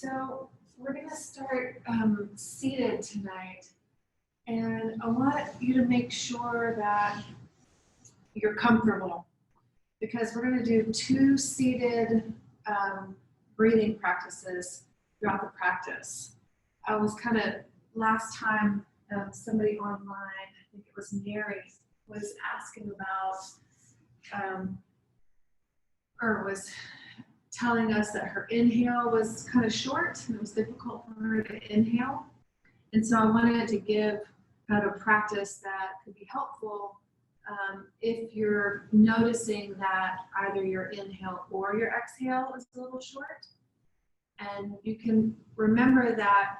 So we're going to start seated tonight, and I want you to make sure that you're comfortable because we're going to do 2 seated breathing practices throughout the practice. I was last time somebody online, I think it was Mary, was asking about or was telling us that her inhale was kind of short and it was difficult for her to inhale. And so I wanted to give kind of a practice that could be helpful if you're noticing that either your inhale or your exhale is a little short. And you can remember that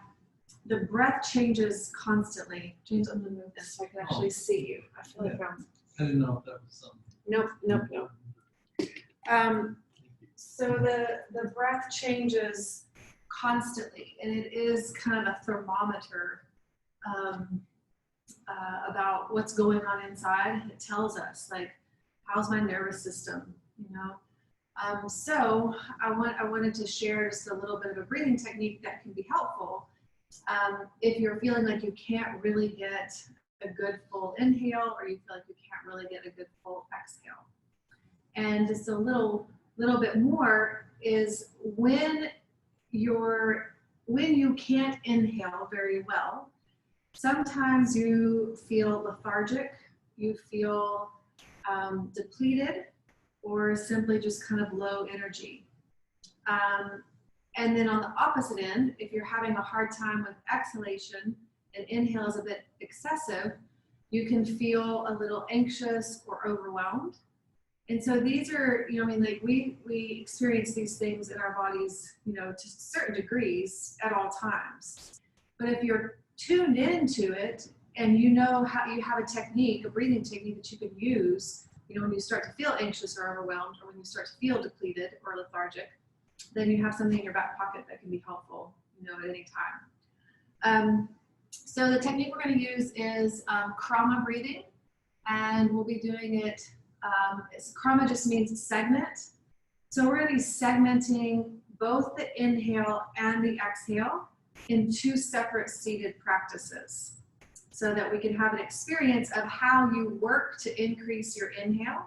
the breath changes constantly. James, I'm going to move this so I can actually see you. I feel like I didn't know if that was something. Nope. So the breath changes constantly, and it is kind of a thermometer about what's going on inside. It tells us, like, how's my nervous system, you know? So I wanted to share just a little bit of a breathing technique that can be helpful if you're feeling like you can't really get a good full inhale, or you feel like you can't really get a good full exhale. And just a little bit more is when you can't inhale very well, sometimes you feel lethargic, you feel depleted, or simply just kind of low energy. And then on the opposite end, if you're having a hard time with exhalation and inhale is a bit excessive, you can feel a little anxious or overwhelmed. And so these are, we experience these things in our bodies, to certain degrees at all times. But if you're tuned into it and you know how you have a breathing technique that you can use, when you start to feel anxious or overwhelmed, or when you start to feel depleted or lethargic, then you have something in your back pocket that can be helpful, at any time. So the technique we're going to use is krama breathing, and we'll be doing it. Krama just means segment. So we're going to be segmenting both the inhale and the exhale in 2 separate seated practices so that we can have an experience of how you work to increase your inhale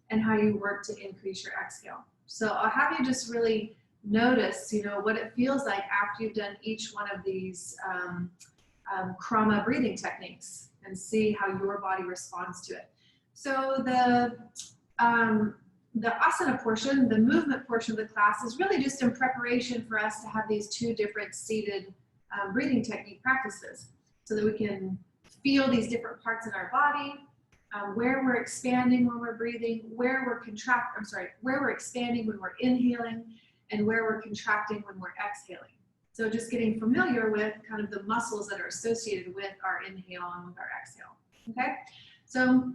and how you work to increase your exhale. So I'll have you just really notice, what it feels like after you've done each one of these krama breathing techniques and see how your body responds to it. So the asana portion, the movement portion of the class, is really just in preparation for us to have these 2 different seated breathing technique practices so that we can feel these different parts in our body, where we're expanding when we're breathing, where we're expanding when we're inhaling, and where we're contracting when we're exhaling. So just getting familiar with kind of the muscles that are associated with our inhale and with our exhale. Okay, so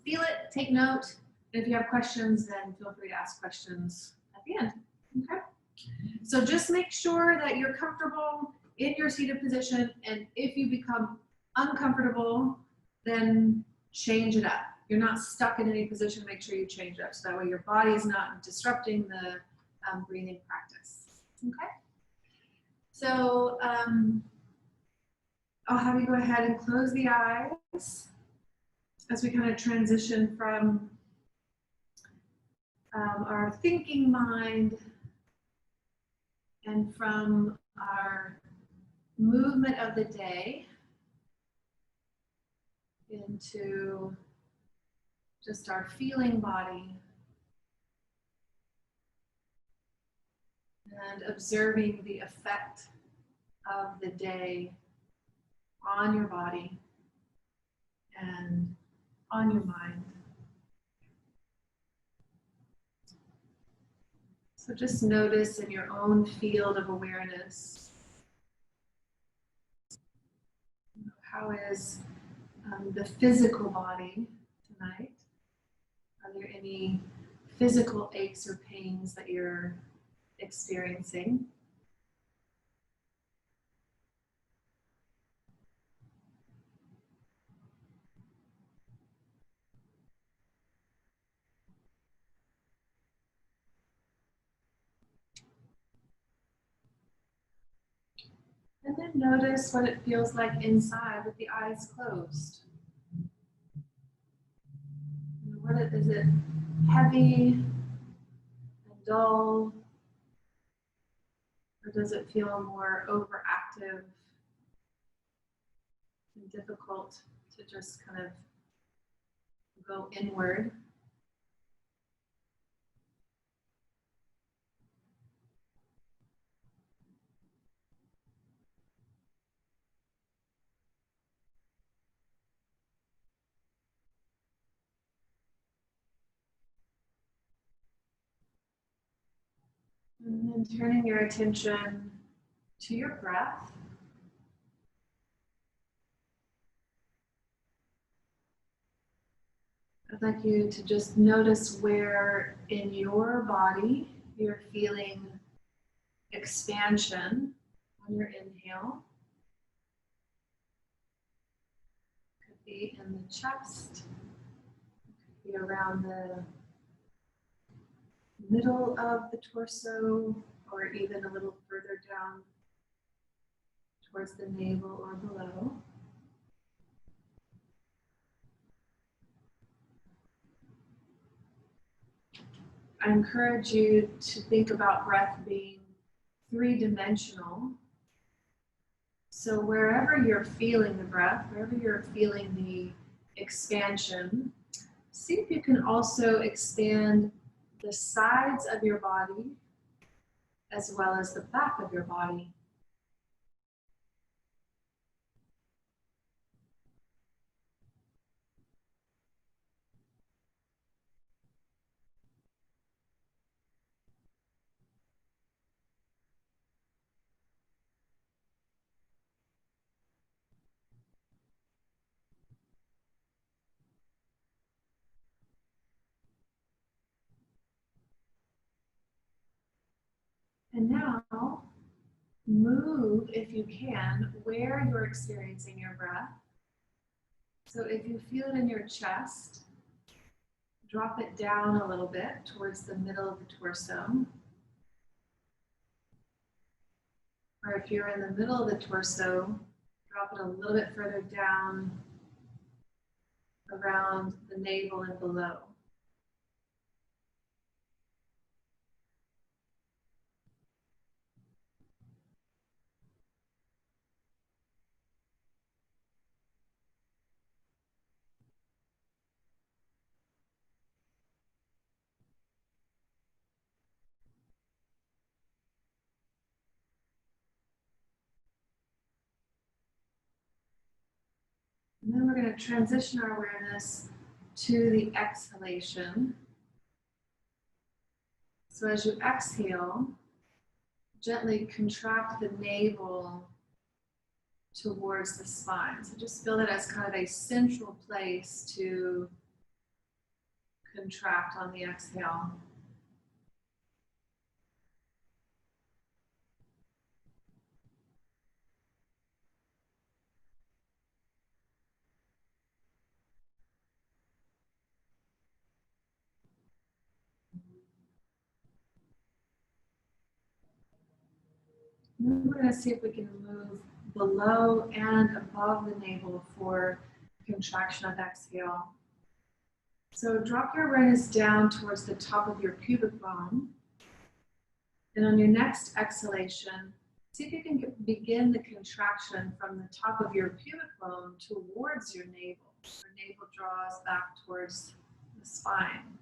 feel it, take note, and if you have questions, then feel free to ask questions at the end. Okay, so just make sure that you're comfortable in your seated position, and if you become uncomfortable, then change it up. You're not stuck in any position, make sure you change it up so that way your body is not disrupting the breathing practice. Okay, so I'll have you go ahead and close the eyes as we kind of transition from our thinking mind and from our movement of the day into just our feeling body and observing the effect of the day on your body and on your mind. So just notice in your own field of awareness, how is the physical body tonight? Are there any physical aches or pains that you're experiencing? And then notice what it feels like inside with the eyes closed. Is it heavy and dull? Or does it feel more overactive and difficult to just kind of go inward? And then turning your attention to your breath. I'd like you to just notice where in your body you're feeling expansion on your inhale. Could be in the chest, could be around the middle of the torso, or even a little further down towards the navel or below. I encourage you to think about breath being three-dimensional. So wherever you're feeling the breath, wherever you're feeling the expansion, see if you can also expand the sides of your body as well as the back of your body. And now, move, if you can, where you're experiencing your breath. So if you feel it in your chest, drop it down a little bit towards the middle of the torso. Or if you're in the middle of the torso, drop it a little bit further down around the navel and below. And then we're going to transition our awareness to the exhalation. So as you exhale, gently contract the navel towards the spine. So just feel that as kind of a central place to contract on the exhale. And then we're going to see if we can move below and above the navel for contraction of exhale. So drop your awareness down towards the top of your pubic bone. And on your next exhalation, see if you can begin the contraction from the top of your pubic bone towards your navel. Your navel draws back towards the spine.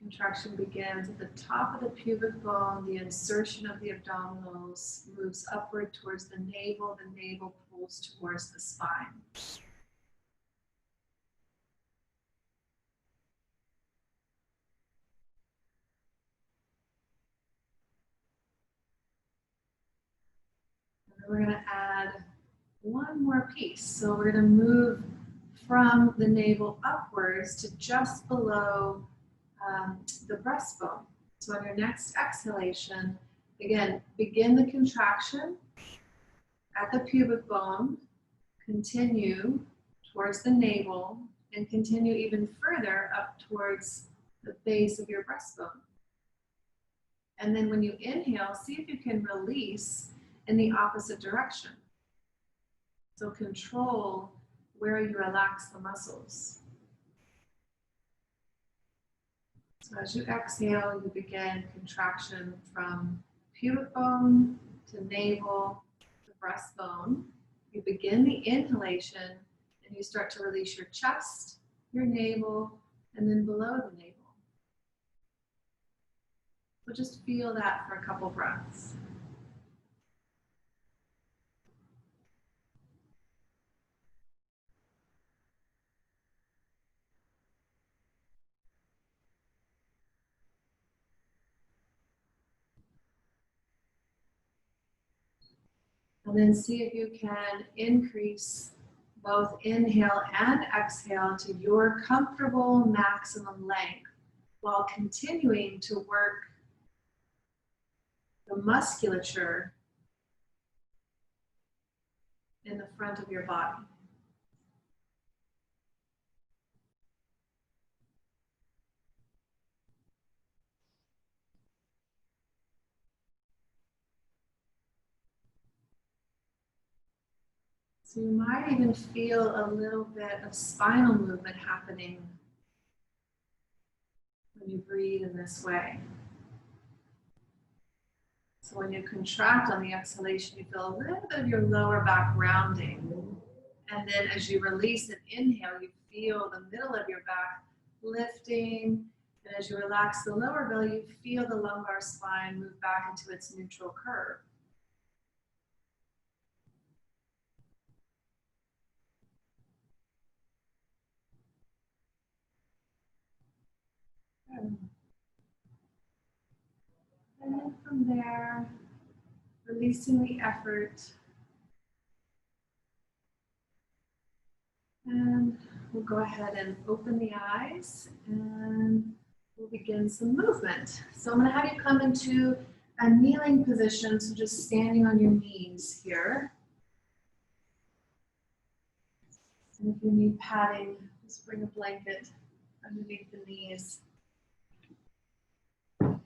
Contraction begins at the top of the pubic bone. The insertion of the abdominals moves upward towards the navel pulls towards the spine. And then we're going to add one more piece. So we're going to move from the navel upwards to just below the breastbone. So on your next exhalation, again, begin the contraction at the pubic bone, continue towards the navel, and continue even further up towards the base of your breastbone. And then when you inhale, see if you can release in the opposite direction. So control where you relax the muscles. So as you exhale, you begin contraction from pubic bone to navel to breastbone. You begin the inhalation and you start to release your chest, your navel, and then below the navel. So just feel that for a couple breaths. And then see if you can increase both inhale and exhale to your comfortable maximum length while continuing to work the musculature in the front of your body. So you might even feel a little bit of spinal movement happening when you breathe in this way. So when you contract on the exhalation, you feel a little bit of your lower back rounding. And then as you release and inhale, you feel the middle of your back lifting. And as you relax the lower belly, you feel the lumbar spine move back into its neutral curve. Good. And then from there, releasing the effort. And we'll go ahead and open the eyes and we'll begin some movement. So I'm going to have you come into a kneeling position, so just standing on your knees here. And if you need padding, just bring a blanket underneath the knees. Good.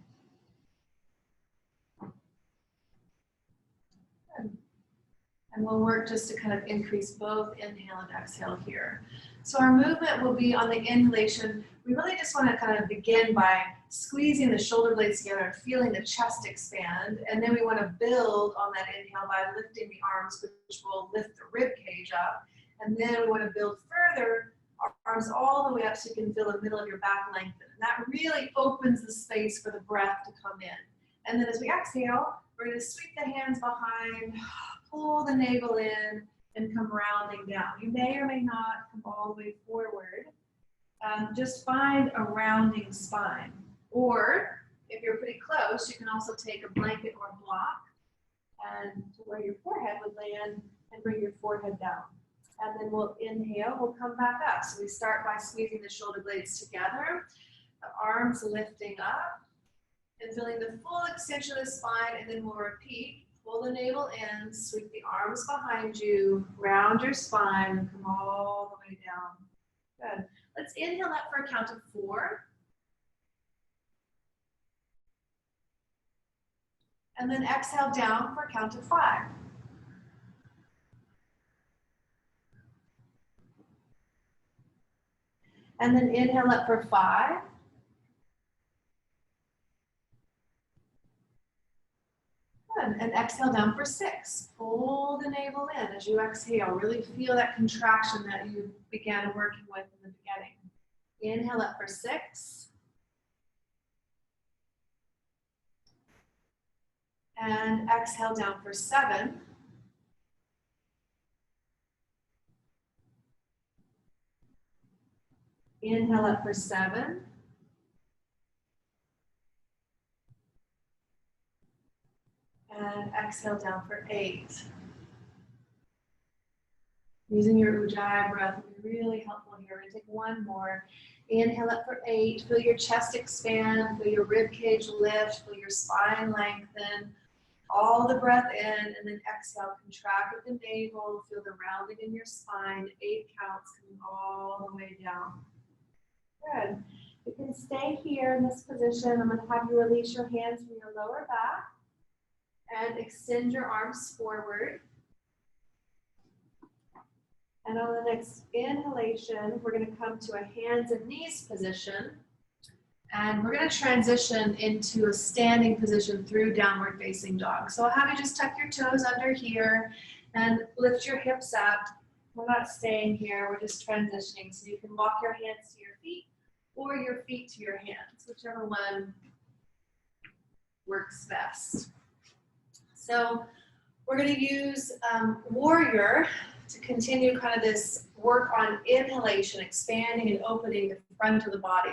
And we'll work just to kind of increase both inhale and exhale here. So our movement will be on the inhalation. We really just want to kind of begin by squeezing the shoulder blades together and feeling the chest expand. And then we want to build on that inhale by lifting the arms, which will lift the rib cage up. And then we want to build further, our arms all the way up so you can feel the middle of your back lengthen. And that really opens the space for the breath to come in. And then as we exhale, we're going to sweep the hands behind, pull the navel in, and come rounding down. You may or may not come all the way forward. Just find a rounding spine. Or if you're pretty close, you can also take a blanket or a block and to where your forehead would land and bring your forehead down. And then we'll inhale, we'll come back up. So we start by squeezing the shoulder blades together, the arms lifting up, and feeling the full extension of the spine, and then we'll repeat. Pull the navel in, sweep the arms behind you, round your spine, and come all the way down. Good. Let's inhale up for a count of 4. And then exhale down for a count of 5. And then inhale up for 5. Good. And exhale down for 6. Pull the navel in as you exhale. Really feel that contraction that you began working with in the beginning. Inhale up for 6. And exhale down for 7. Inhale up for 7. And exhale down for 8. Using your Ujjayi breath will be really helpful here. We're going to take one more. Inhale up for 8. Feel your chest expand. Feel your rib cage lift. Feel your spine lengthen. All the breath in, and then exhale. Contract at the navel. Feel the rounding in your spine. 8 counts coming all the way down. Good. If can stay here in this position. I'm going to have you release your hands from your lower back and extend your arms forward. And on the next inhalation, we're going to come to a hands and knees position. And we're going to transition into a standing position through downward facing dog. So I'll have you just tuck your toes under here and lift your hips up. We're not staying here, we're just transitioning. So you can walk your hands to your feet or your feet to your hands, whichever one works best. So we're going to use warrior to continue kind of this work on inhalation, expanding and opening the front of the body.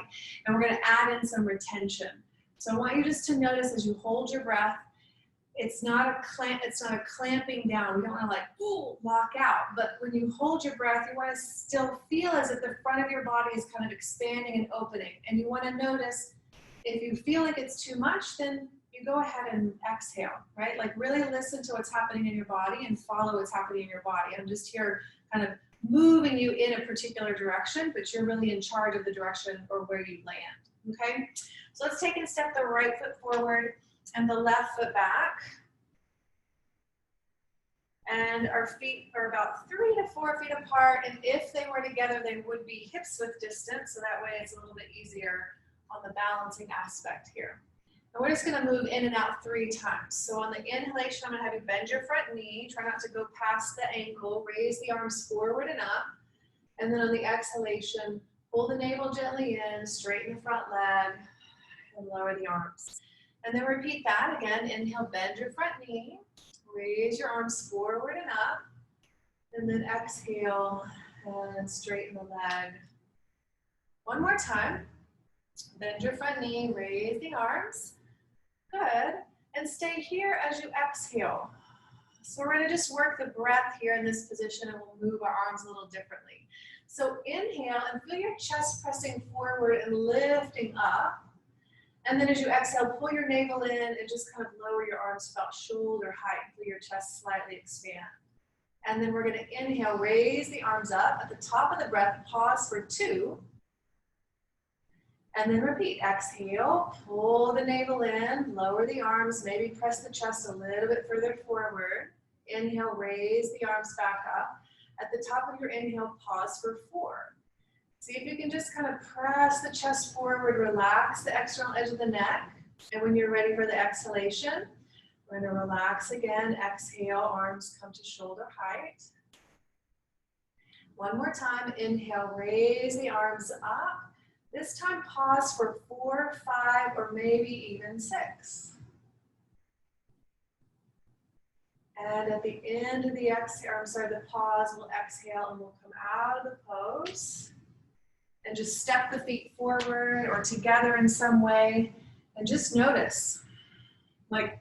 And we're going to add in some retention. So I want you just to notice as you hold your breath, it's not a clamping down. You don't want to like, ooh, lock out. But when you hold your breath, you want to still feel as if the front of your body is kind of expanding and opening. And you want to notice if you feel like it's too much, then you go ahead and exhale, right? Like really listen to what's happening in your body and follow what's happening in your body. I'm just here kind of moving you in a particular direction, but you're really in charge of the direction or where you land, okay? So let's take and step the right foot forward and the left foot back. And our feet are about 3 to 4 feet apart. And if they were together, they would be hips width distance. So that way it's a little bit easier on the balancing aspect here. And we're just going to move in and out 3 times. So on the inhalation, I'm going to have you bend your front knee. Try not to go past the ankle. Raise the arms forward and up. And then on the exhalation, pull the navel gently in, straighten the front leg, and lower the arms. And then repeat that again. Inhale, bend your front knee. Raise your arms forward and up. And then exhale and straighten the leg. One more time. Bend your front knee, raise the arms. Good. And stay here as you exhale. So we're going to just work the breath here in this position and we'll move our arms a little differently. So inhale and feel your chest pressing forward and lifting up. And then as you exhale, pull your navel in and just kind of lower your arms about shoulder height. Feel your chest slightly expand. And then we're going to inhale, raise the arms up. At the top of the breath, pause for 2. And then repeat. Exhale, pull the navel in, lower the arms, maybe press the chest a little bit further forward. Inhale, raise the arms back up. At the top of your inhale, pause for 4. See if you can just kind of press the chest forward, relax the external edge of the neck. And when you're ready for the exhalation, we're going to relax again. Exhale, arms come to shoulder height. One more time. Inhale, raise the arms up. This time, pause for 4, 5, or maybe even 6. And at the end of the the pause, we'll exhale and we'll come out of the pose. And just step the feet forward or together in some way. And just notice. Like,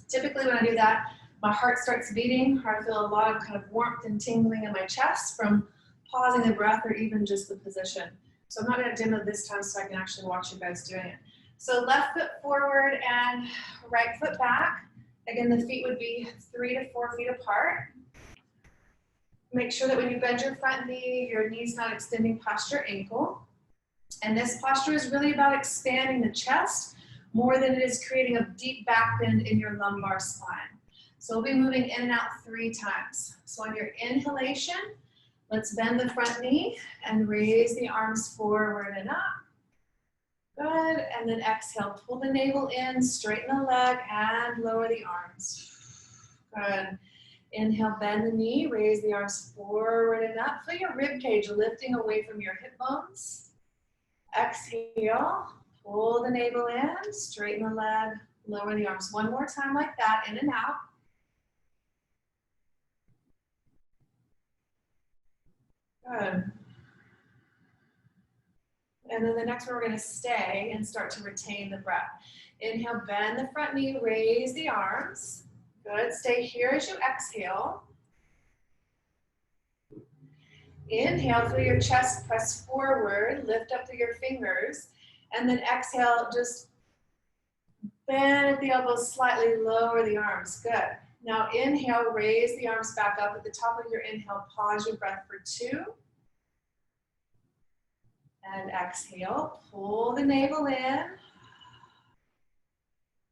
typically when I do that, my heart starts beating, or I feel a lot of kind of warmth and tingling in my chest from pausing the breath or even just the position. So I'm not going to dim it this time so I can actually watch you guys doing it. So left foot forward and right foot back. Again, the feet would be 3 to 4 feet apart. Make sure that when you bend your front knee, your knee's not extending past your ankle. And this posture is really about expanding the chest more than it is creating a deep back bend in your lumbar spine. So we'll be moving in and out 3 times. So on your inhalation, let's bend the front knee and raise the arms forward and up. Good. And then exhale, pull the navel in, straighten the leg, and lower the arms. Good. Inhale, bend the knee, raise the arms forward and up. Feel your rib cage lifting away from your hip bones. Exhale, pull the navel in, straighten the leg, lower the arms. One more time like that, in and out. Good. And then the next one, we're going to stay and start to retain the breath. Inhale, bend the front knee, raise the arms. Good. Stay here as you exhale. Inhale, feel your chest press forward, lift up through your fingers, and then exhale, just bend at the elbows, slightly lower the arms. Good. Now inhale, raise the arms back up. At the top of your inhale, pause your breath for 2. And exhale, pull the navel in.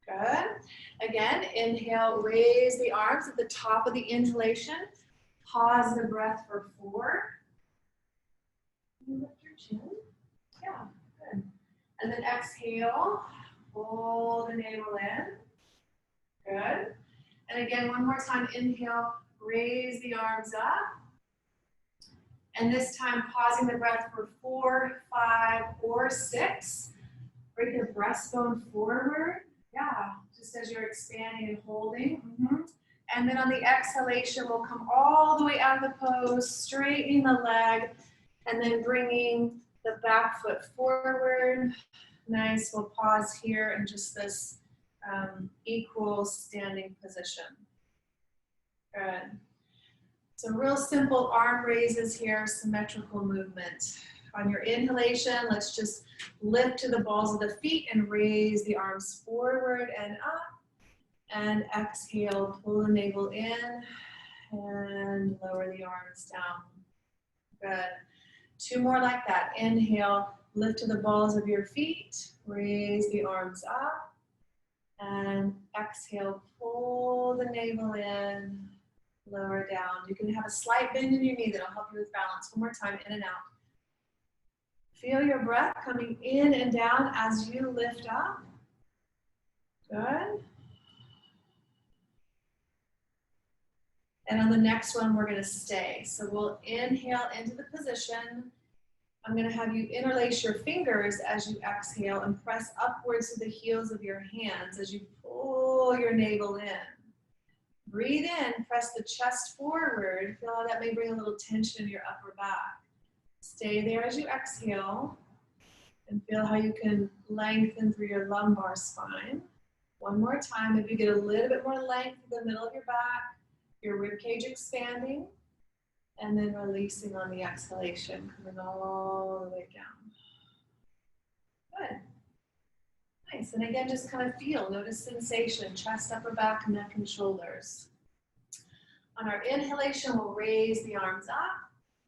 Good. Again, inhale, raise the arms at the top of the inhalation. Pause the breath for 4. You lift your chin. Yeah, good. And then exhale, pull the navel in. Good. And again, one more time, inhale, raise the arms up. And this time, pausing the breath for 4, 5, or 6. Bring the breastbone forward. Yeah, just as you're expanding and holding. And then on the exhalation, we'll come all the way out of the pose, straightening the leg, and then bringing the back foot forward. Nice, we'll pause here in just this equal standing position. Good. So real simple arm raises here, symmetrical movement. On your inhalation, let's just lift to the balls of the feet and raise the arms forward and up. And exhale, pull the navel in and lower the arms down. Good. 2 more like that. Inhale, lift to the balls of your feet, raise the arms up. And exhale, pull the navel in, lower down. You can have a slight bend in your knee that'll help you with balance. One more time, in and out. Feel your breath coming in and down as you lift up. Good. And on the next one, we're going to stay. So we'll inhale into the position. I'm going to have you interlace your fingers as you exhale and press upwards to the heels of your hands as you pull your navel in. Breathe in, press the chest forward. Feel how that may bring a little tension in your upper back. Stay there as you exhale and feel how you can lengthen through your lumbar spine. One more time, if you get a little bit more length in the middle of your back, your rib cage expanding, and then releasing on the exhalation, coming all the way down. Good. Nice, and again, just kind of feel, notice sensation, chest, upper back, neck, and shoulders. On our inhalation, we'll raise the arms up.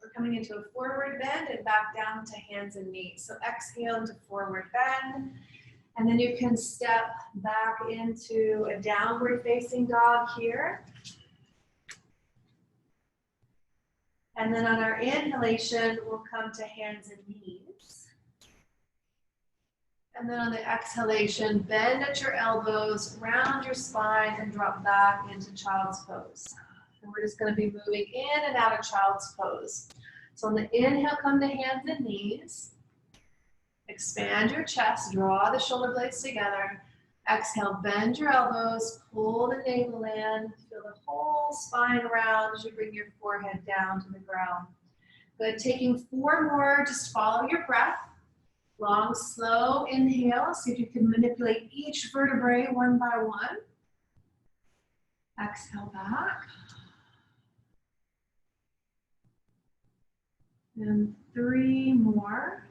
We're coming into a forward bend and back down to hands and knees. So exhale into forward bend. And then you can step back into a downward facing dog here. And then on our inhalation, we'll come to hands and knees. And then on the exhalation, bend at your elbows, round your spine, and drop back into child's pose. And we're just going to be moving in and out of child's pose. So on the inhale, come to hands and knees. Expand your chest, draw the shoulder blades together. Exhale, bend your elbows, pull the navel in, feel the whole spine round as you bring your forehead down to the ground. Good, taking 4 more, just follow your breath. Long, slow inhale, see if you can manipulate each vertebrae one by one. Exhale back. And 3 more.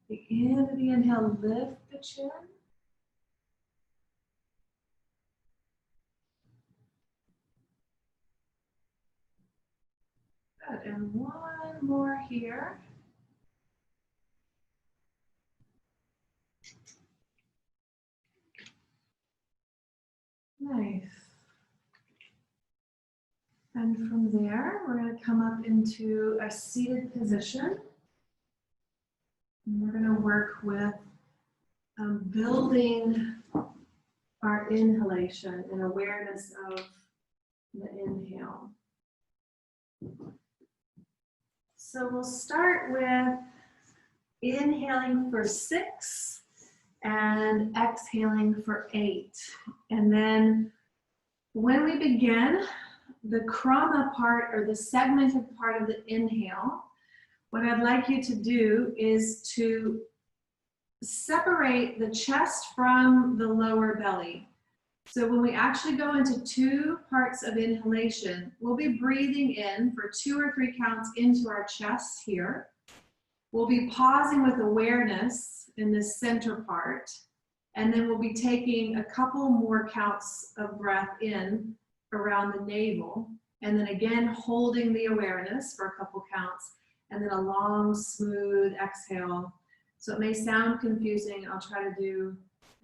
The end of the inhale, lift the chin. Good, and 1 more here. Nice. And from there, we're going to come up into a seated position. And we're going to work with building our inhalation and awareness of the inhale. So we'll start with inhaling for 6 and exhaling for 8. And then when we begin the krama part or the segmented part of the inhale, what I'd like you to do is to separate the chest from the lower belly. So when we actually go into 2 parts of inhalation, we'll be breathing in for 2 or 3 counts into our chest here. We'll be pausing with awareness in this center part. And then we'll be taking a couple more counts of breath in around the navel. And then again, holding the awareness for a couple counts. And then a long, smooth exhale. So it may sound confusing. I'll try to do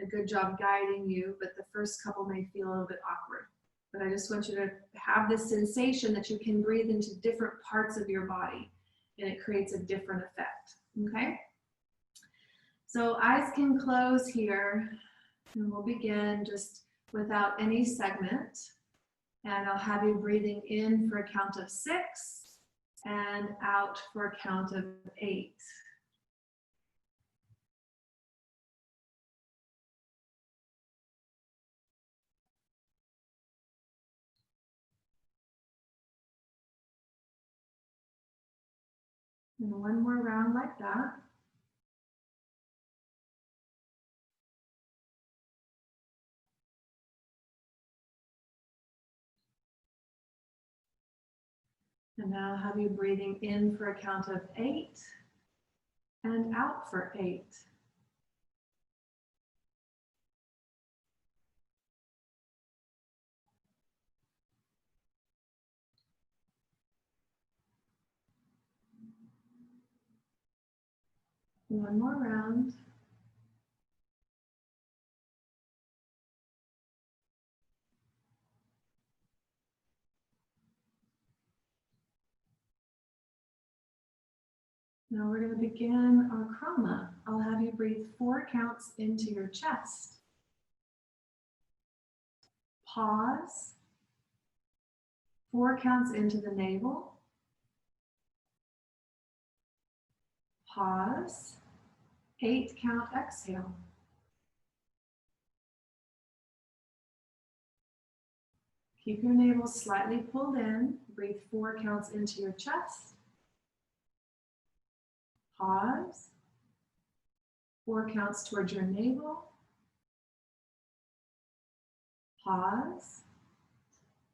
a good job guiding you, but the first couple may feel a little bit awkward. But I just want you to have this sensation that you can breathe into different parts of your body, and it creates a different effect, okay? So eyes can close here, and we'll begin just without any segment. And I'll have you breathing in for a count of 6 and out for a count of 8. And one more round like that. And now I'll have you breathing in for a count of 8 and out for 8. One more round. Now we're going to begin our krama. I'll have you breathe 4 counts into your chest. Pause. 4 counts into the navel. Pause. 8 count exhale. Keep your navel slightly pulled in. Breathe 4 counts into your chest. Pause. 4 counts towards your navel. Pause.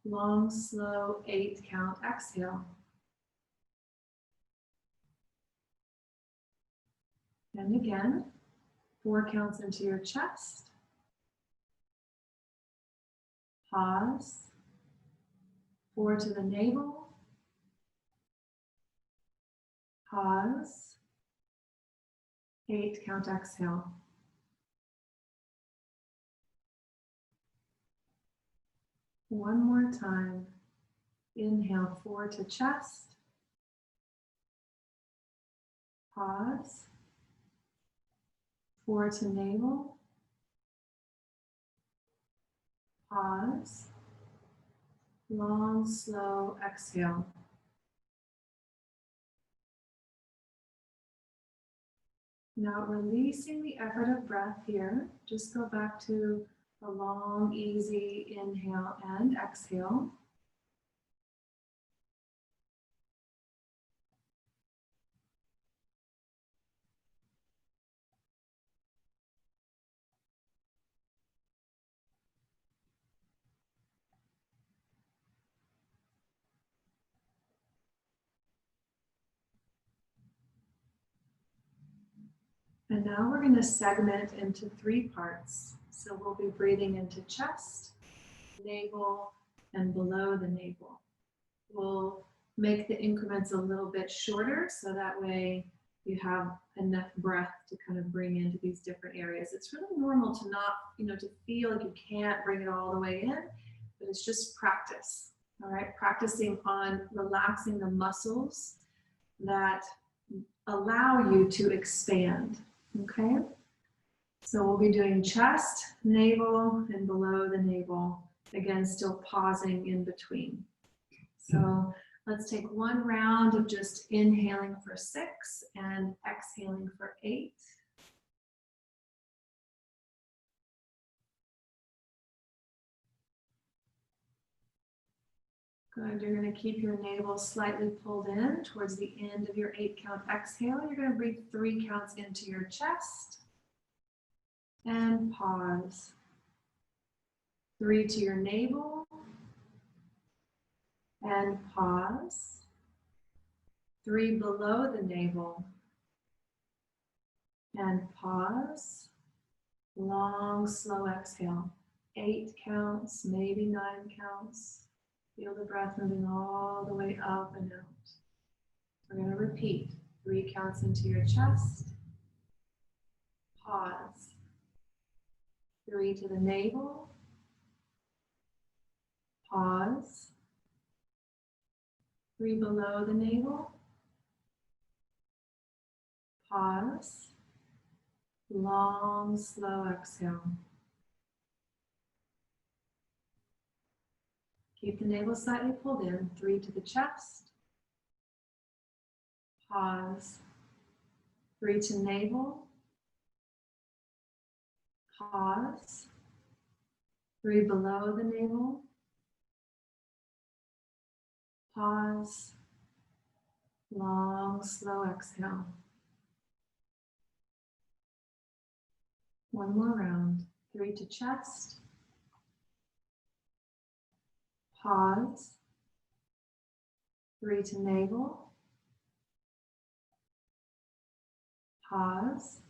Long, slow 8 count exhale. And again, 4 counts into your chest. Pause. 4 to the navel. Pause. 8 count exhale. One more time. Inhale 4 to chest. Pause. 4 to navel. Pause. Long, slow exhale. Now releasing the effort of breath here, just go back to a long, easy inhale and exhale. And now we're going to segment into 3 parts. So we'll be breathing into chest, navel, and below the navel. We'll make the increments a little bit shorter so that way you have enough breath to kind of bring into these different areas. It's really normal to not, to feel like you can't bring it all the way in, but it's just practice. All right, practicing on relaxing the muscles that allow you to expand. Okay, so we'll be doing chest, navel, and below the navel. Again, still pausing in between. So let's take one round of just inhaling for 6 and exhaling for 8. Good, you're going to keep your navel slightly pulled in towards the end of your 8 count exhale. You're going to breathe 3 counts into your chest and pause. 3 to your navel and pause. 3 below the navel And pause. Long, slow exhale. 8 counts, maybe 9 counts. Feel the breath moving all the way up and out. We're going to repeat. 3 counts into your chest. Pause. 3 to the navel. Pause. 3 below the navel. Pause. Long, slow exhale. Keep the navel slightly pulled in. 3 to the chest. Pause. 3 to navel. Pause. 3 below the navel. Pause. Long, slow exhale. One more round. 3 to chest. Pause. 3 to navel. Pause.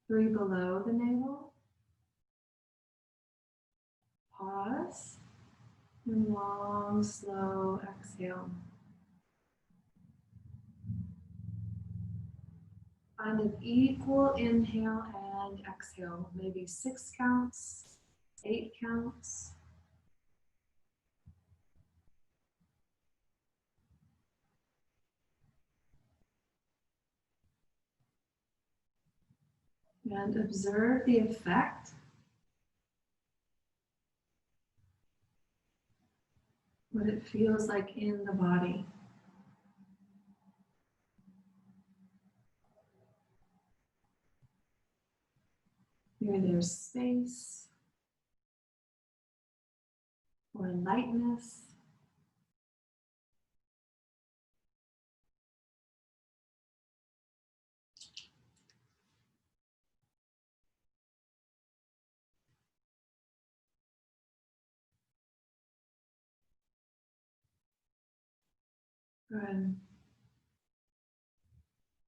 3 below the navel. Pause. And long, slow exhale. Find an equal inhale and exhale. Maybe 6 counts, 8 counts. And observe the effect. What it feels like in the body. Maybe there's space or lightness. Good. And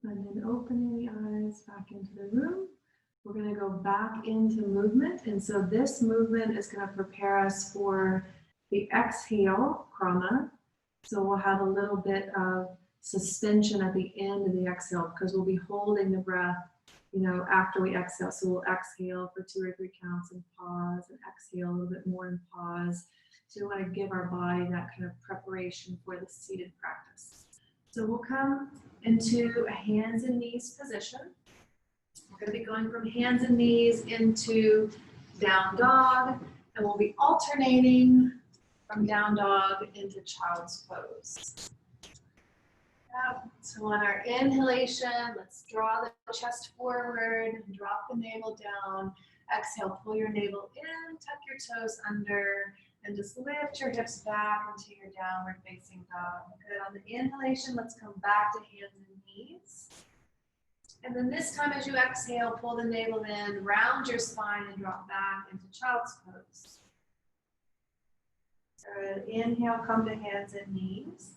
then opening the eyes back into the room. We're going to go back into movement. And so this movement is going to prepare us for the exhale, krama. So we'll have a little bit of suspension at the end of the exhale because we'll be holding the breath, after we exhale. So we'll exhale for 2 or 3 counts and pause and exhale a little bit more and pause. So we want to give our body that kind of preparation for the seated practice. So we'll come into a hands and knees position. We're going to be going from hands and knees into down dog, and we'll be alternating from down dog into child's pose. So on our inhalation, let's draw the chest forward and drop the navel down. Exhale, pull your navel in, tuck your toes under, and just lift your hips back into your downward facing dog. Good. On the inhalation, let's come back to hands and knees. And then this time as you exhale, pull the navel in, round your spine, and drop back into child's pose. Good. Inhale, come to hands and knees.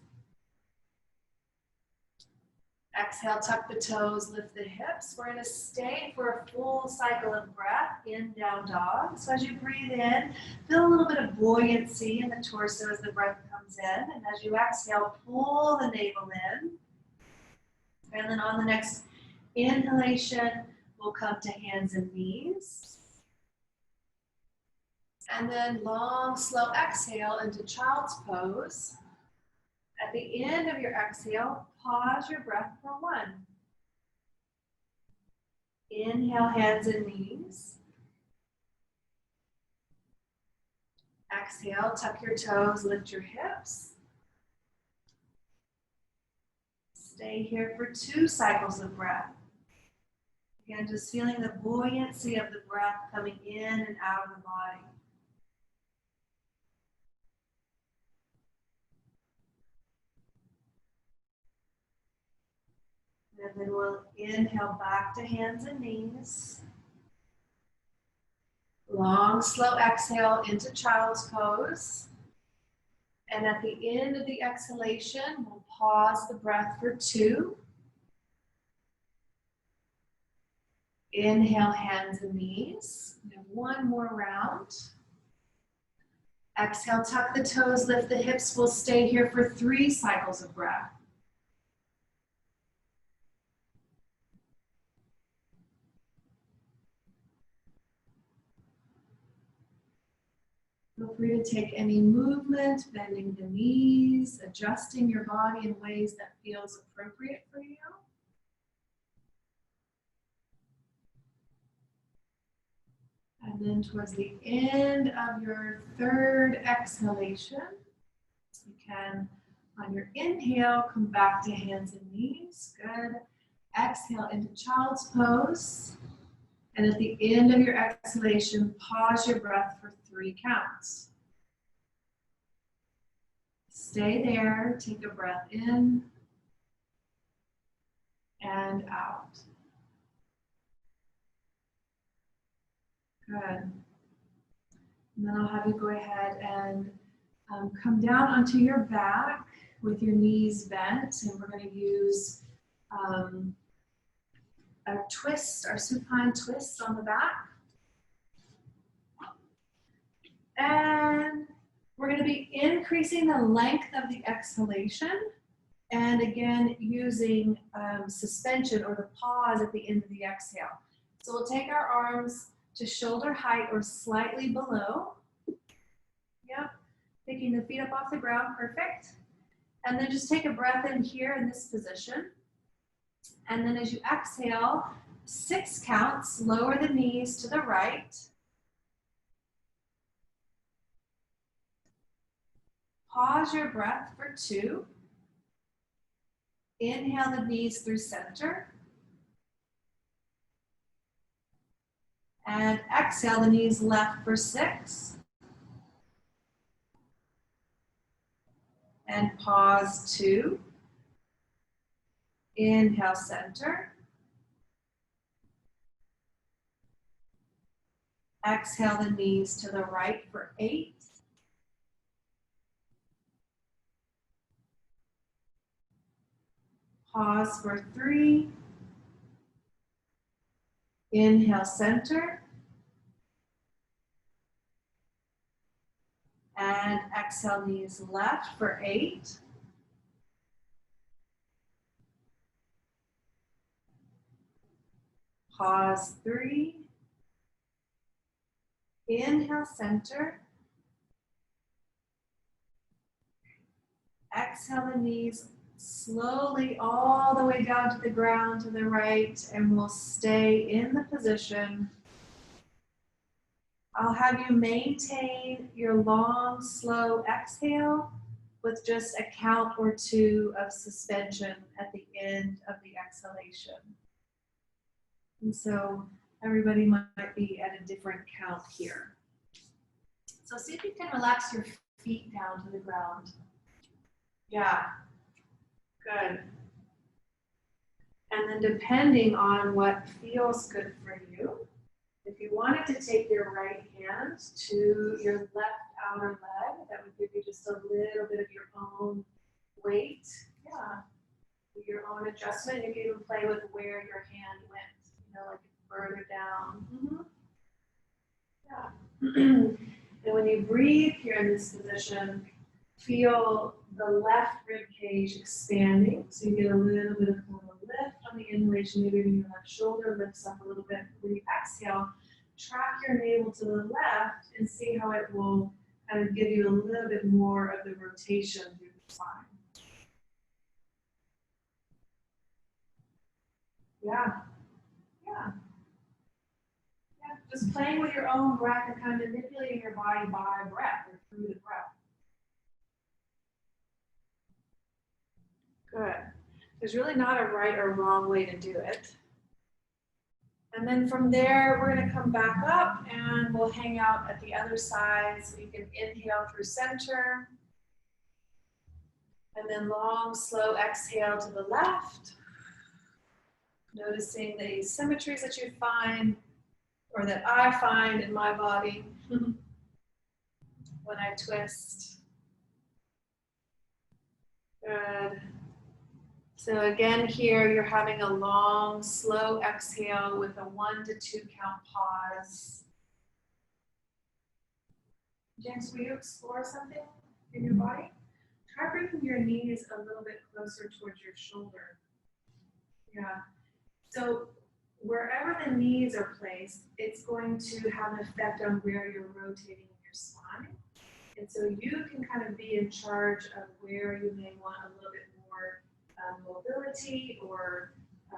Exhale, tuck the toes, lift the hips. We're going to stay for a full cycle of breath in down dog. So as you breathe in, feel a little bit of buoyancy in the torso as the breath comes in. And as you exhale, pull the navel in. And then on the next inhalation, we'll come to hands and knees. And then long, slow exhale into child's pose. At the end of your exhale, pause your breath for 1. Inhale, hands and knees. Exhale, tuck your toes, lift your hips. Stay here for 2 cycles of breath. Again, just feeling the buoyancy of the breath coming in and out of the body. And then we'll inhale back to hands and knees. Long, slow exhale into child's pose. And at the end of the exhalation, we'll pause the breath for 2. Inhale, hands and knees. We have one more round. Exhale, tuck the toes, lift the hips. We'll stay here for 3 cycles of breath. Feel free to take any movement, bending the knees, adjusting your body in ways that feels appropriate for you. And then towards the end of your 3rd exhalation, you can, on your inhale, come back to hands and knees. Good. Exhale into child's pose. And at the end of your exhalation, pause your breath for 3 counts. Stay there. Take a breath in and out. Good. And then I'll have you go ahead and come down onto your back with your knees bent, and we're going to use a twist, our supine twist on the back. And we're going to be increasing the length of the exhalation, and again using suspension or the pause at the end of the exhale. So we'll take our arms to shoulder height or slightly below. Yep, picking the feet up off the ground, perfect. And then just take a breath in here in this position. And then as you exhale, 6 counts, lower the knees to the right. Pause your breath for 2. Inhale the knees through center. And exhale the knees left for 6. And pause 2. Inhale center. Exhale the knees to the right for 8. Pause for 3. Inhale center. And exhale knees left for 8. Pause 3. Inhale center. Exhale the knees slowly all the way down to the ground to the right, and we'll stay in the position. I'll have you maintain your long, slow exhale with just a count or 2 of suspension at the end of the exhalation. And so everybody might be at a different count here. So see if you can relax your feet down to the ground. Yeah, good. And then depending on what feels good for you, if you wanted to take your right hand to your left outer leg, that would give you just a little bit of your own weight. Yeah, your own adjustment. You can even play with where your hand went, you know, like further down. Yeah. And when you breathe here in this position, feel the left rib cage expanding. So you get a little bit of a lift on the inhalation. Maybe even your left shoulder lifts up a little bit. When you exhale, track your navel to the left and see how it will kind of give you a little bit more of the rotation through the spine. Yeah. Yeah. Yeah. Just playing with your own breath and kind of manipulating your body by breath or through the breath. Good. There's really not a right or wrong way to do it. And then from there, we're going to come back up and we'll hang out at the other side. So you can inhale through center. And then long, slow exhale to the left. Noticing the symmetries that you find, or that I find in my body when I twist. Good. So again, here you're having a long, slow exhale with a 1 to 2 count pause. James, will you explore something in your body? Try bringing your knees a little bit closer towards your shoulder. Yeah. So wherever the knees are placed, it's going to have an effect on where you're rotating in your spine. And so you can kind of be in charge of where you may want a little bit more mobility or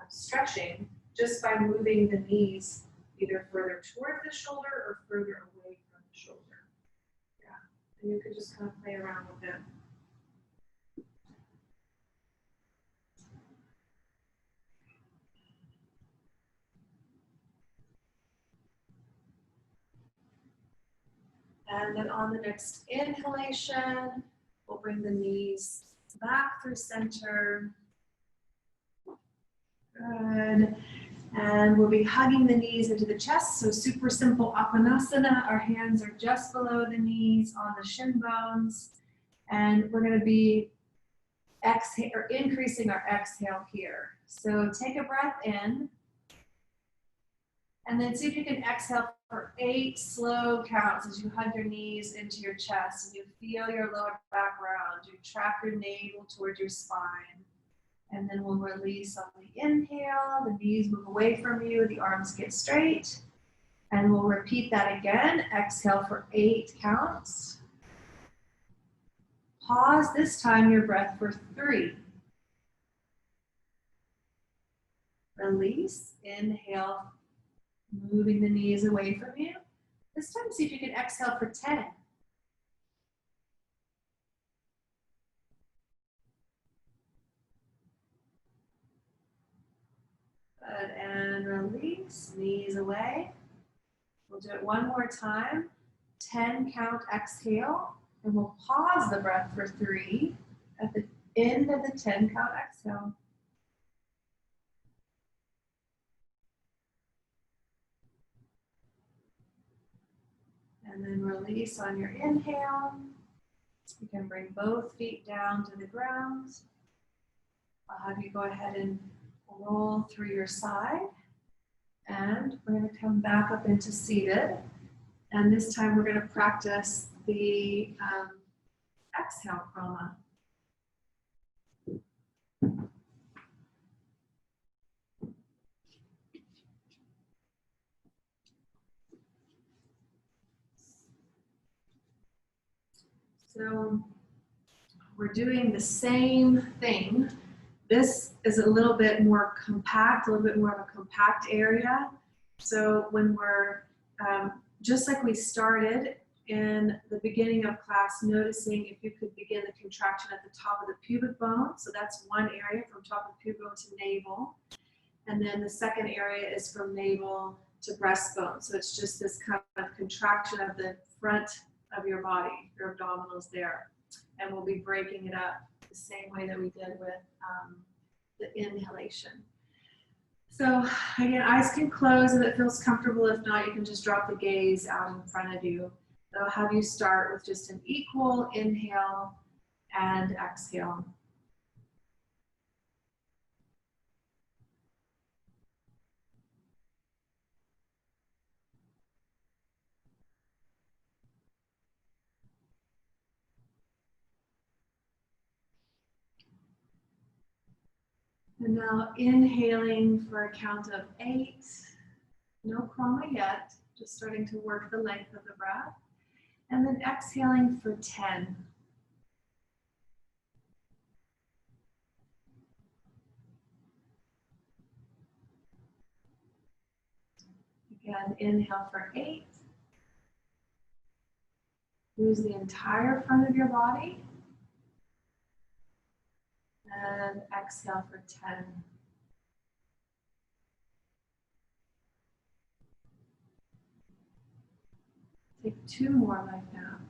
stretching just by moving the knees either further toward the shoulder or further away from the shoulder. Yeah, and you can just kind of play around with it. And then on the next inhalation, we'll bring the knees back through center. Good. And we'll be hugging the knees into the chest. So super simple Apanasana. Our hands are just below the knees on the shin bones. And we're going to be exhale or increasing our exhale here. So take a breath in. And then see if you can exhale for 8 slow counts as you hug your knees into your chest and you feel your lower back round. You track your navel towards your spine. And then we'll release on the inhale. The knees move away from you. The arms get straight. And we'll repeat that again. Exhale for 8 counts. Pause this time your breath for 3. Release. Inhale. Moving the knees away from you. This time, see if you can exhale for 10. Good, and release, knees away. We'll do it one more time. 10 count exhale, and we'll pause the breath for 3 at the end of the 10 count exhale. And then release on your inhale. You can bring both feet down to the ground. I'll have you go ahead and roll through your side. And we're going to come back up into seated. And this time we're going to practice the exhale krama. So we're doing the same thing. This is a little bit more compact, a little bit more of a compact area. So when we're, just like we started in the beginning of class, noticing if you could begin the contraction at the top of the pubic bone. So that's one area from top of the pubic bone to navel. And then the second area is from navel to breastbone. So it's just this kind of contraction of the front of your body, your abdominals there. And we'll be breaking it up the same way that we did with the inhalation. So again, eyes can close if it feels comfortable. If not, you can just drop the gaze out in front of you. I'll have you start with just an equal inhale and exhale. And now inhaling for a count of 8. No krama yet, just starting to work the length of the breath. And then exhaling for 10. Again, inhale for 8. Use the entire front of your body. And exhale for 10. Take 2 more like that.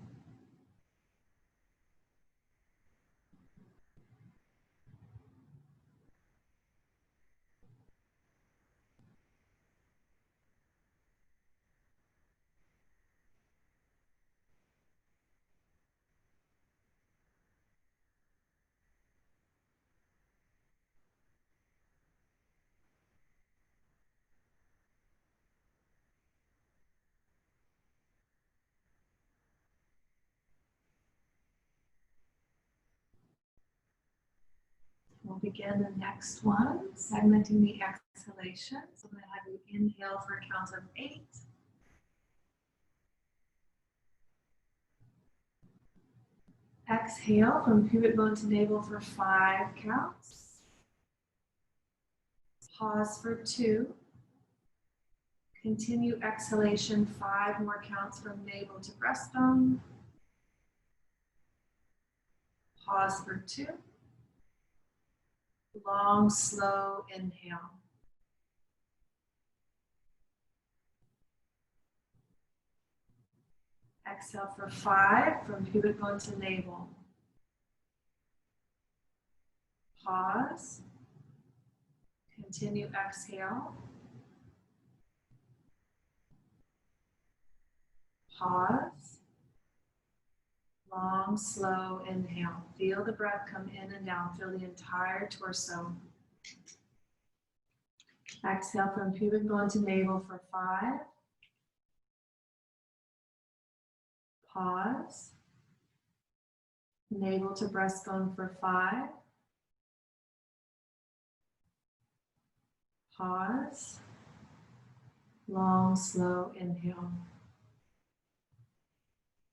We'll begin the next one, segmenting the exhalation. So I'm going to have you inhale for a count of 8. Exhale from pubic bone to navel for 5 counts. Pause for 2. Continue exhalation, 5 more counts from navel to breastbone. Pause for 2. Long, slow inhale. Exhale for 5 from pubic bone to navel. Pause. Continue exhale. Pause. Long, slow inhale. Feel the breath come in and down. Feel the entire torso. Exhale from pubic bone to navel for 5. Pause. Navel to breastbone for 5. Pause. Long, slow inhale.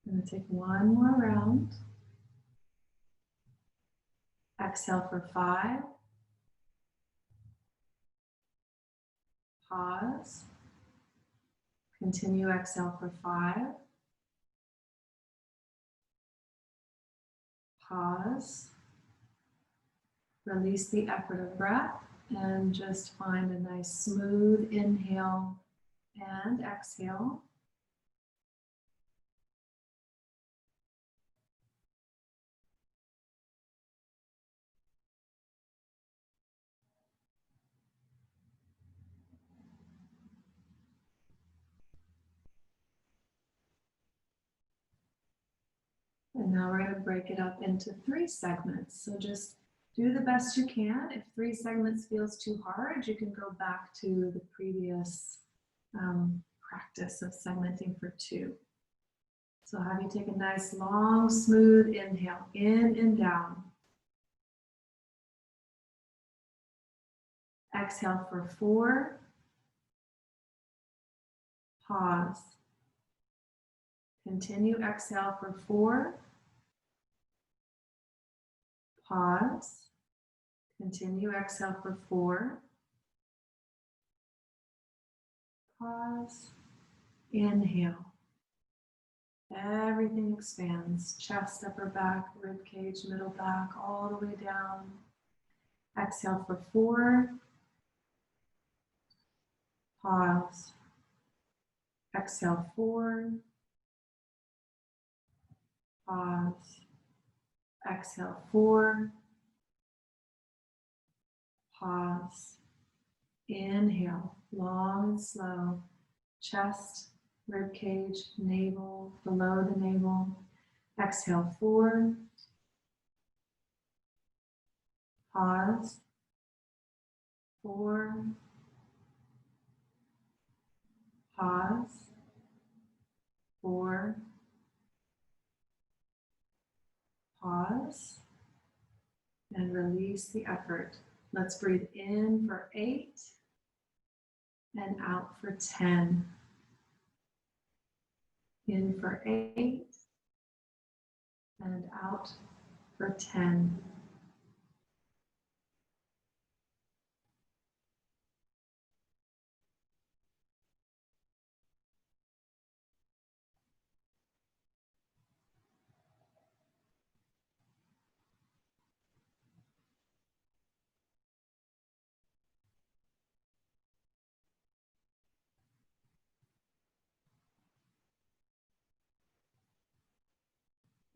I'm going to take one more round. Exhale for 5. Pause. Continue exhale for 5. Pause. Release the effort of breath and just find a nice smooth inhale and exhale. And now we're going to break it up into 3 segments. So just do the best you can. If 3 segments feels too hard, you can go back to the previous practice of segmenting for 2. So have you take a nice long, smooth inhale, in and down. Exhale for 4. Pause. Continue exhale for 4. Pause. Continue exhale for 4. Pause. Inhale. Everything expands. Chest, upper back, rib cage, middle back, all the way down. Exhale for 4. Pause. Exhale 4. Pause. Exhale 4. Pause. Inhale, long and slow. Chest, rib cage, navel, below the navel. Exhale 4. Pause. 4. Pause. 4. Pause. And release the effort. Let's breathe in for 8 and out for 10. In for 8 and out for 10.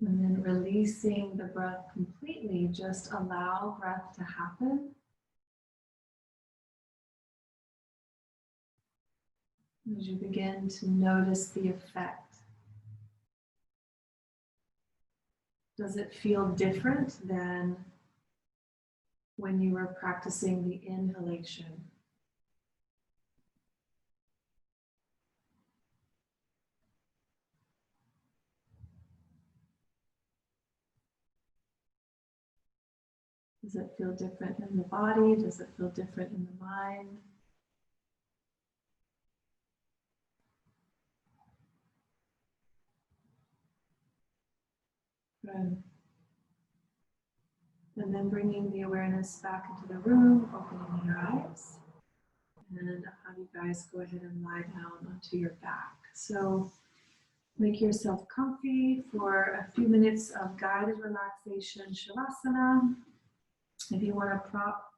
And then releasing the breath completely, just allow breath to happen. As you begin to notice the effect. Does it feel different than when you were practicing the inhalation? Does it feel different in the body? Does it feel different in the mind? Good. And then bringing the awareness back into the room, opening your eyes. And I'll have you guys go ahead and lie down onto your back. So make yourself comfy for a few minutes of guided relaxation, Shavasana. If you want to prop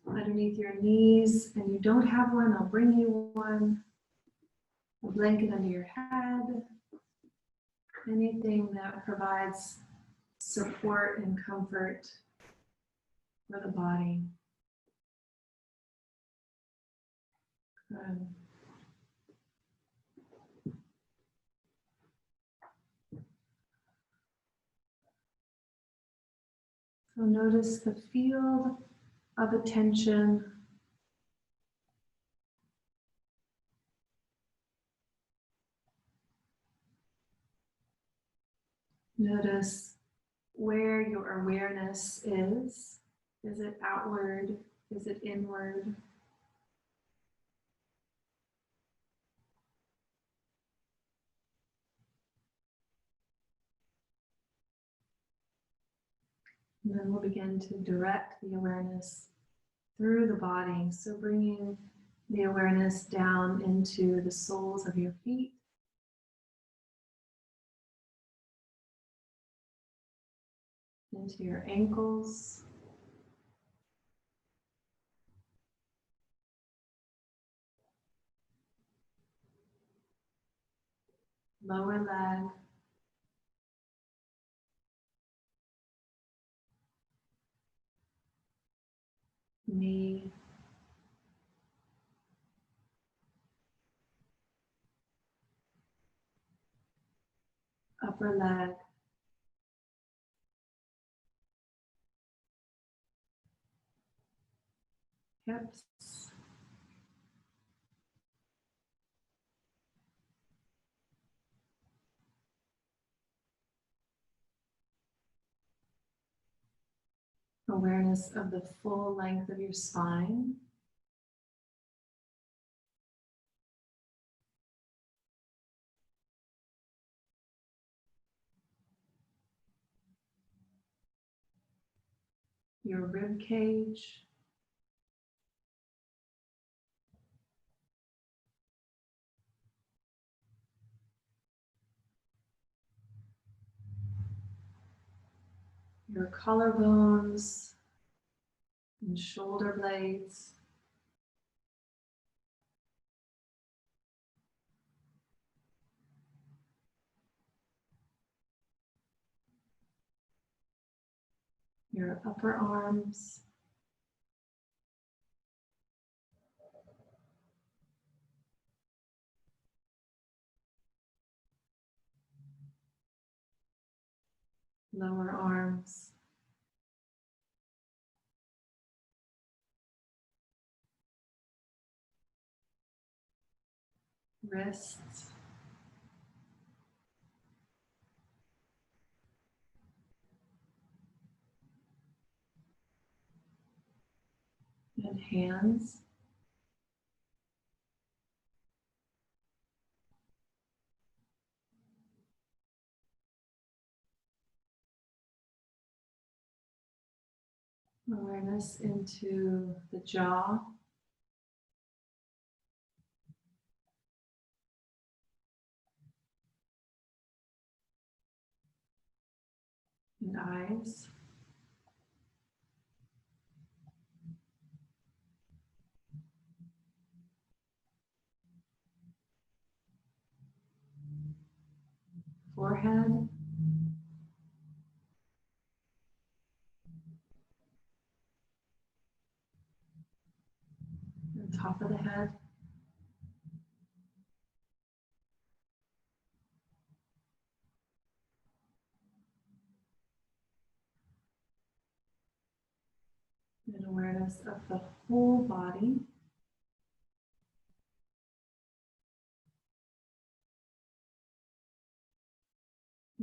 underneath your knees and you don't have one, I'll bring you one. A blanket under your head. Anything that provides support and comfort for the body. Good. So notice the field of attention. Notice where your awareness is. Is it outward? Is it inward? And then we'll begin to direct the awareness through the body. So bringing the awareness down into the soles of your feet. Into your ankles. Lower leg. Knee. Upper leg. Hips. Awareness of the full length of your spine. Your rib cage. Your collarbones and shoulder blades. Your upper arms. Lower arms. Wrists. And hands. Awareness into the jaw. And eyes. Forehead. And top of the head. And awareness of the whole body.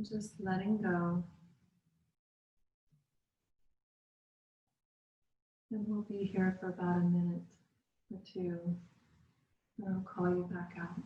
Just letting go. And we'll be here for about a minute or two. And I'll call you back out.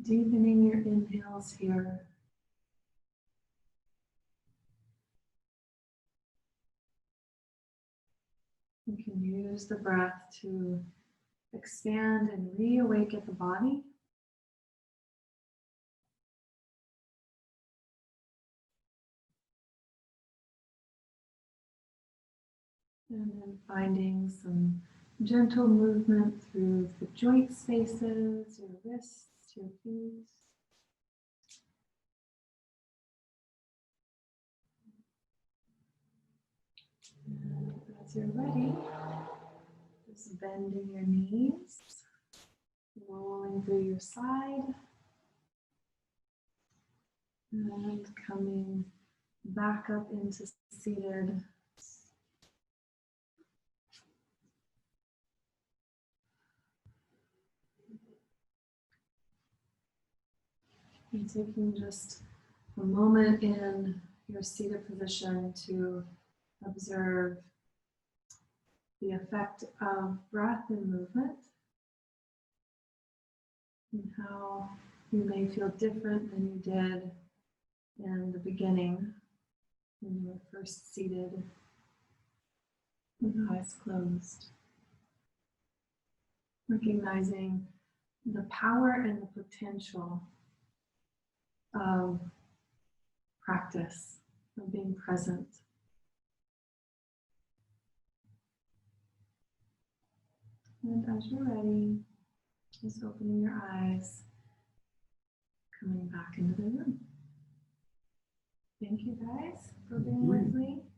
Deepening your inhales here. You can use the breath to expand and reawaken the body. And then finding some gentle movement through the joint spaces, your wrists, your feet. And as you're ready, just bending your knees, rolling through your side, and coming back up into seated. And taking just a moment in your seated position to observe the effect of breath and movement, and how you may feel different than you did in the beginning when you were first seated with eyes closed. Recognizing the power and the potential of practice, of being present. And as you're ready, just opening your eyes, coming back into the room. Thank you guys for being with me.